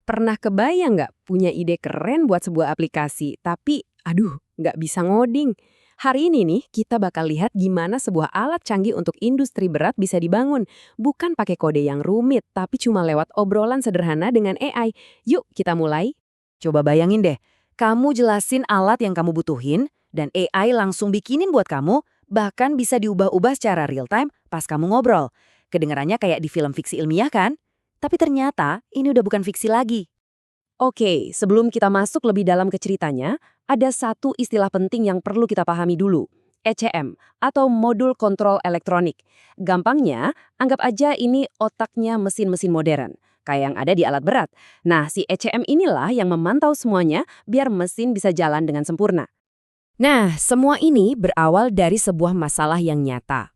Pernah kebayang nggak punya ide keren buat sebuah aplikasi, tapi aduh, nggak bisa ngoding? Hari ini nih, kita bakal lihat gimana sebuah alat canggih untuk industri berat bisa dibangun. Bukan pakai kode yang rumit, tapi cuma lewat obrolan sederhana dengan AI. Yuk, kita mulai. Coba bayangin deh, kamu jelasin alat yang kamu butuhin, dan AI langsung bikinin buat kamu, bahkan bisa diubah-ubah secara real time pas kamu ngobrol. Kedengarannya kayak di film fiksi ilmiah kan? Tapi ternyata ini udah bukan fiksi lagi. Oke, sebelum kita masuk lebih dalam ke ceritanya, ada satu istilah penting yang perlu kita pahami dulu. ECM, atau Modul Kontrol Elektronik. Gampangnya, anggap aja ini otaknya mesin-mesin modern, kayak yang ada di alat berat. Nah, si ECM inilah yang memantau semuanya biar mesin bisa jalan dengan sempurna. Nah, semua ini berawal dari sebuah masalah yang nyata.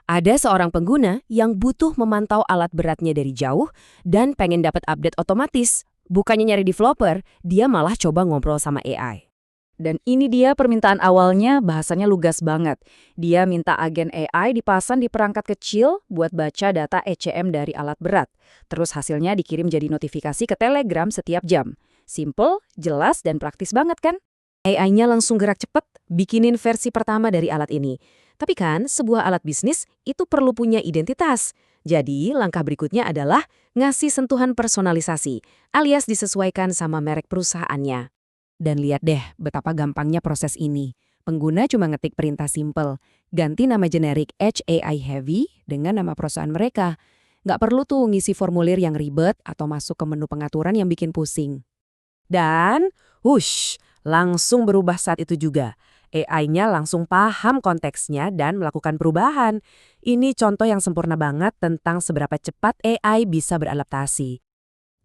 Ada seorang pengguna yang butuh memantau alat beratnya dari jauh dan pengen dapat update otomatis. Bukannya nyari developer, dia malah coba ngobrol sama AI. Dan ini dia permintaan awalnya, bahasanya lugas banget. Dia minta agen AI dipasang di perangkat kecil buat baca data ECM dari alat berat. Terus hasilnya dikirim jadi notifikasi ke Telegram setiap jam. Simple, jelas, dan praktis banget kan? AI-nya langsung gerak cepat, bikinin versi pertama dari alat ini. Tapi kan, sebuah alat bisnis itu perlu punya identitas. Jadi, langkah berikutnya adalah ngasih sentuhan personalisasi, alias disesuaikan sama merek perusahaannya. Dan lihat deh betapa gampangnya proses ini. Pengguna cuma ngetik perintah simple, ganti nama generik HAI Heavy dengan nama perusahaan mereka. Nggak perlu tuh ngisi formulir yang ribet atau masuk ke menu pengaturan yang bikin pusing. Dan, langsung berubah saat itu juga. AI-nya langsung paham konteksnya dan melakukan perubahan. Ini contoh yang sempurna banget tentang seberapa cepat AI bisa beradaptasi.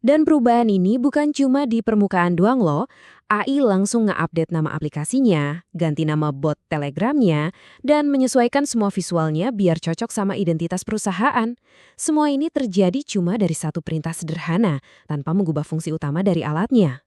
Dan perubahan ini bukan cuma di permukaan doang loh. AI langsung nge-update nama aplikasinya, ganti nama bot Telegramnya, dan menyesuaikan semua visualnya biar cocok sama identitas perusahaan. Semua ini terjadi cuma dari satu perintah sederhana, tanpa mengubah fungsi utama dari alatnya.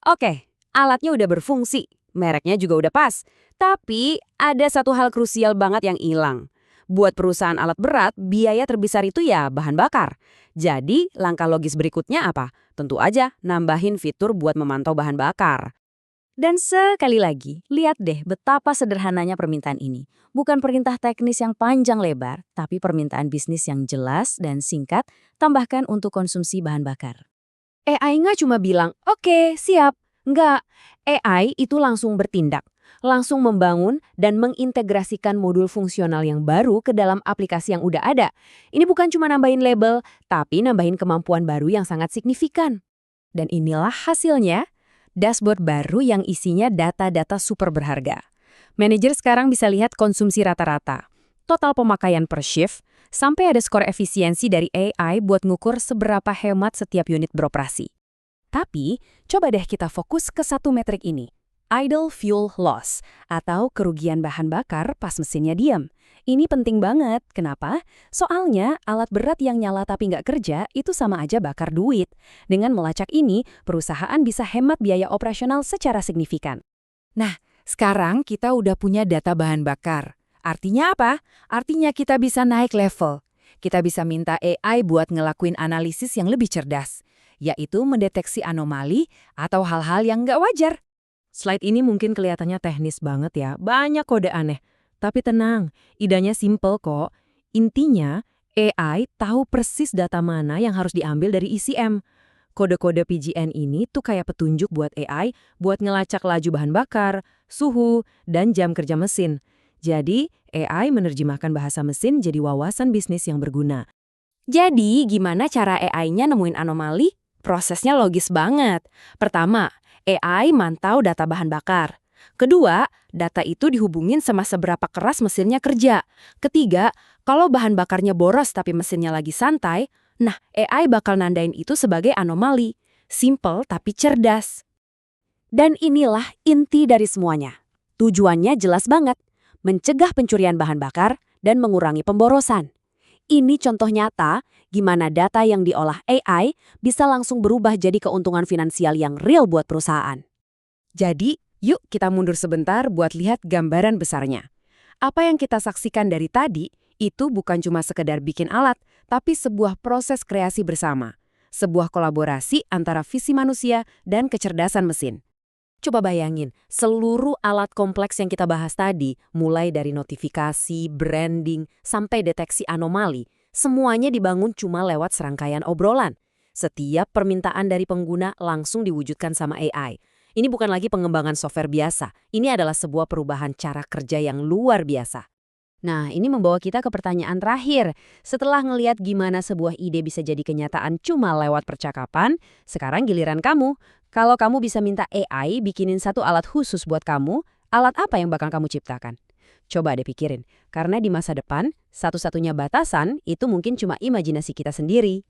Oke, alatnya udah berfungsi, mereknya juga udah pas. Tapi ada satu hal krusial banget yang hilang. Buat perusahaan alat berat, biaya terbesar itu ya bahan bakar. Jadi, langkah logis berikutnya apa? Tentu aja nambahin fitur buat memantau bahan bakar. Dan sekali lagi, lihat deh betapa sederhananya permintaan ini. Bukan perintah teknis yang panjang lebar, tapi permintaan bisnis yang jelas dan singkat, tambahkan untuk konsumsi bahan bakar. AI nggak cuma bilang, oke, siap. Nggak, AI itu langsung bertindak. Langsung membangun dan mengintegrasikan modul fungsional yang baru ke dalam aplikasi yang udah ada. Ini bukan cuma nambahin label, tapi nambahin kemampuan baru yang sangat signifikan. Dan inilah hasilnya, dashboard baru yang isinya data-data super berharga. Manajer sekarang bisa lihat konsumsi rata-rata, total pemakaian per shift, sampai ada skor efisiensi dari AI buat ngukur seberapa hemat setiap unit beroperasi. Tapi, coba deh kita fokus ke satu metrik ini. Idle fuel loss, atau kerugian bahan bakar pas mesinnya diam. Ini penting banget. Kenapa? Soalnya alat berat yang nyala tapi nggak kerja itu sama aja bakar duit. Dengan melacak ini, perusahaan bisa hemat biaya operasional secara signifikan. Nah, sekarang kita udah punya data bahan bakar. Artinya apa? Artinya kita bisa naik level. Kita bisa minta AI buat ngelakuin analisis yang lebih cerdas, yaitu mendeteksi anomali atau hal-hal yang nggak wajar. Slide ini mungkin kelihatannya teknis banget ya, banyak kode aneh. Tapi tenang, idenya simple kok. Intinya, AI tahu persis data mana yang harus diambil dari ECM. Kode-kode PGN ini tuh kayak petunjuk buat AI buat ngelacak laju bahan bakar, suhu, dan jam kerja mesin. Jadi, AI menerjemahkan bahasa mesin jadi wawasan bisnis yang berguna. Jadi, gimana cara AI-nya nemuin anomali? Prosesnya logis banget. Pertama, AI mantau data bahan bakar. Kedua, data itu dihubungin sama seberapa keras mesinnya kerja. Ketiga, kalau bahan bakarnya boros tapi mesinnya lagi santai, nah AI bakal nandain itu sebagai anomali. Simple tapi cerdas. Dan inilah inti dari semuanya. Tujuannya jelas banget, mencegah pencurian bahan bakar dan mengurangi pemborosan. Ini contoh nyata gimana data yang diolah AI bisa langsung berubah jadi keuntungan finansial yang real buat perusahaan. Jadi, yuk kita mundur sebentar buat lihat gambaran besarnya. Apa yang kita saksikan dari tadi itu bukan cuma sekedar bikin alat, tapi sebuah proses kreasi bersama. sebuah kolaborasi antara visi manusia dan kecerdasan mesin. Coba bayangin, seluruh alat kompleks yang kita bahas tadi, mulai dari notifikasi, branding, sampai deteksi anomali, semuanya dibangun cuma lewat serangkaian obrolan. Setiap permintaan dari pengguna langsung diwujudkan sama AI. Ini bukan lagi pengembangan software biasa, ini adalah sebuah perubahan cara kerja yang luar biasa. Nah, ini membawa kita ke pertanyaan terakhir. Setelah ngelihat gimana sebuah ide bisa jadi kenyataan cuma lewat percakapan, sekarang giliran kamu. Kalau kamu bisa minta AI bikinin satu alat khusus buat kamu, alat apa yang bakal kamu ciptakan? Coba deh pikirin, karena di masa depan, satu-satunya batasan itu mungkin cuma imajinasi kita sendiri.